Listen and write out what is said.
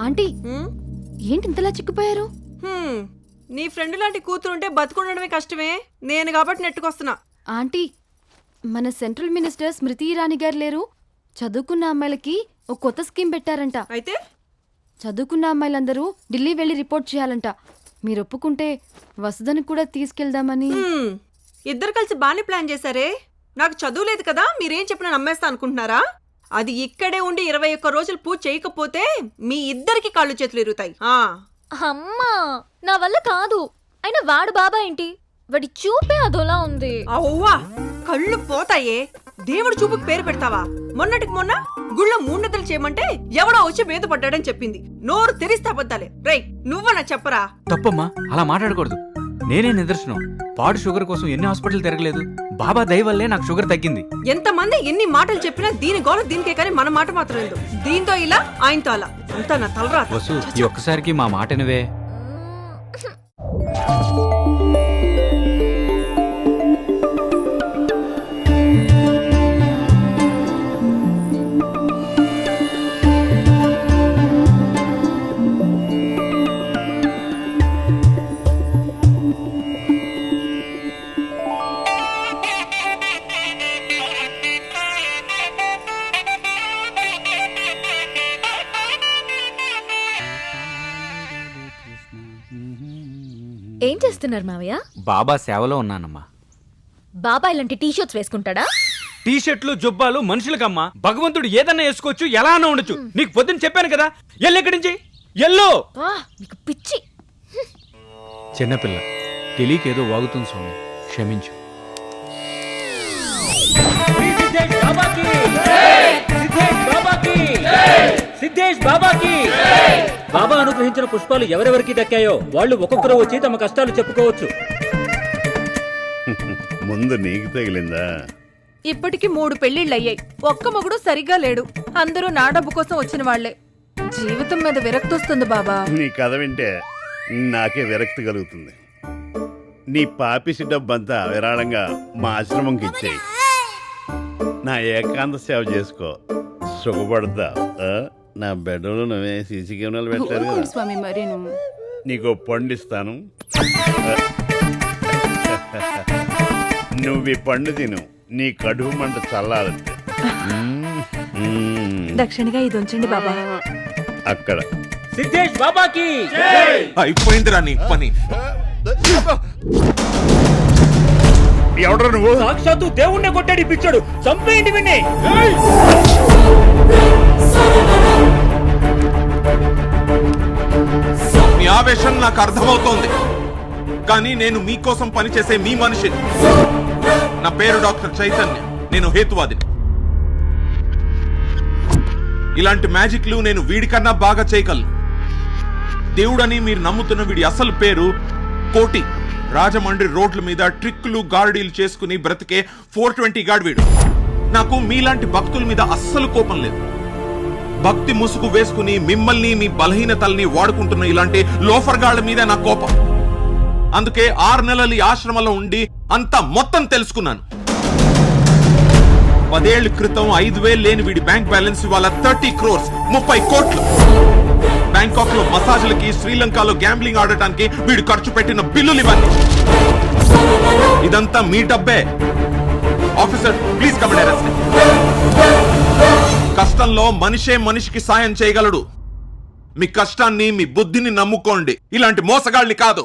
Aunty ఏంటి ఇంతలా చిక్కుపోయారు? నీ ఫ్రెండ్ లాంటి కూతురుంటే బతుకుండడమే కష్టమే, నేను కాబట్టి నెట్టుకొస్తున్నా. ఆంటీ, మన సెంట్రల్ మినిస్టర్ స్మృతి ఇరానీ గారు లేరు? చదువుకున్న అమ్మాయిలకి ఒక కొత్త స్కీమ్ పెట్టారంట. అయితే చదువుకున్న అమ్మాయిలందరూ ఢిల్లీ వెళ్లి రిపోర్ట్ చేయాలంట. మీరు ఒప్పుకుంటే వసుదని కూడా తీసుకెళ్దామని. ఇద్దరు కలిసి బాగానే ప్లాన్ చేశారే. నాకు చదువు లేదు కదా, మీరేం చెప్పినా నమ్మేస్తా అనుకుంటున్నారా? అది ఇక్కడే ఉండి 21 రోజులు పూజ చేయకపోతే మీ ఇద్దరికి కాళ్ళు చేతులు ఇరుగుతాయి. అమ్మా, నా వల్ల కాదు. అయినా వాడు బాబా ఏంటి, వాడి చూపే అదోలా ఉంది. అవ్వా, కళ్ళు పోతాయే. దేవుడు చూపుకి పేరు పెడతావా? మొన్నటికి మొన్న గుళ్ళో 3 నెలలు చేయమంటే ఎవడో వచ్చి మీద పడ్డాడని చెప్పింది. నోరు తెరిస్తే అబద్ధాలే. రేయ్, నువ్వన్నా చెప్పరా? తప్పమ్మా, అలా మాట్లాడకూడదు. నేనే నిదర్శనం. పాడు షుగర్ కోసం ఎన్ని హాస్పిటల్ తిరగలేదు. బాబా దయ వల్లే నాకు షుగర్ తగ్గింది. ఎంతమంది ఎన్ని మాటలు చెప్పినా దీని గోల దీనికే, కానీ మన మాట మాత్రం లేదు. దీంతో ఇలా, ఆయనతో అలా. అంతా నా తలరా. వసు, ఈ ఒక్కసారికి మా మాటనివే. ఏం చేస్తున్నారు మావయ్య? బాబా సేవలో ఉన్నానమ్మా. బాబా ఇలాంటి టీషర్ట్స్ వేసుకుంటాడా? టీషర్ట్లు జుబ్బాలు మనుషులకమ్మా. భగవంతుడు ఏదన్నా వేసుకోవచ్చు, ఎలా అన్నా ఉండొచ్చు. నీకు పొద్దున్న చెప్పాను కదా, ఎల్లెక్కడి నుంచి ఎల్లో. మీకు పిచ్చి. చిన్నపిల్ల తెలియకేదో వాగుతుంది స్వామి, క్షమించు. సిద్ధేష్ బాబాకి బాబా అనుగ్రహించిన పుష్పాలు ఎవరెవరికి దక్కాయో వాళ్ళు ఒక్కొక్కరు వచ్చి తమ కష్టాలు చెప్పుకోవచ్చు. ముందు నీకు తగిలిందా? ఇప్పటికి 3 పెళ్లిళ్ళయ్యాయి. ఒక్క మొగుడు సరిగ్గా లేడు. అందరూ నా డబ్బు కోసం వచ్చిన వాళ్లే. జీవితం మీద విరక్తి వస్తుంది బాబా. నీ కథ వింటే నాకే విరక్తి కలుగుతుంది. నీ పాపిసి డబ్బంతా విరాళంగా మా ఆశ్రమంకి ఇచ్చేయి. నా ఏకాంత సేవ చేసుకో, సుఖపడతా. నా బెడ్రూమ్లో నువ్వే సీసీ కెమెరాలు పెట్టారు కదా స్వామి, మరేను నీకు పండిస్తాను. నువ్వు ఈ పండు తిను, నీ కడుపు మంట చల్లాలంటే. దక్షిణగా ఇది ఉంచండి బాబా. అక్కడ సిద్ధేష్ బాబాకి అయిపోయిందిరా నీ పని. ఎవడ్రా నువ్వు? సాక్షాత్తు దేవుణ్ణి కొట్టాడు పిచ్చాడు. చంపేయండి విని. మీ ఆవేశం నాకు అర్థమవుతోంది, కానీ నేను మీకోసం పనిచేసే మీ మనిషిని. నా పేరు డాక్టర్ చైతన్య, నేను హేతువాదిని. ఇలాంటి మ్యాజిక్లు నేను వీడికన్నా బాగా చేయగలను. దేవుడని మీరు నమ్ముతున్న వీడి అసలు పేరు కోటి. రాజమండ్రి రోడ్ల మీద ట్రిక్కులు గార్డీలు చేసుకుని బ్రతికే 420 గాడ్ వీడు. నాకు మీలాంటి భక్తుల మీద అస్సలు కోపం లేదు. భక్తి ముసుగు వేసుకుని మిమ్మల్ని మీ బలహీనతల్ని వాడుకుంటున్న ఇలాంటి లోఫర్గాళ్ల మీద నా కోపం. అందుకే 6 నెలలు ఈ ఆశ్రమంలో ఉండి అంతా మొత్తం తెలుసుకున్నాను. 10 ఏళ్ల క్రితం 5,000 లేని వీడి బ్యాంక్ బ్యాలెన్స్ ఇవాళ 30 crores, 30 కోట్లు. బ్యాంకాక్ లో మసాజ్లకి, శ్రీలంకలో గ్యాంబ్లింగ్ ఆడటానికి వీడు ఖర్చు పెట్టిన బిల్లులు ఇవన్నీ. ఇదంతా మీ డబ్బే. Officer, please come and arrest. కష్టంలో మనిషే మనిషికి సాయం చేయగలడు. మీ కష్టాన్ని, మీ బుద్ధిని నమ్ముకోండి, ఇలాంటి మోసగాళ్ళని కాదు.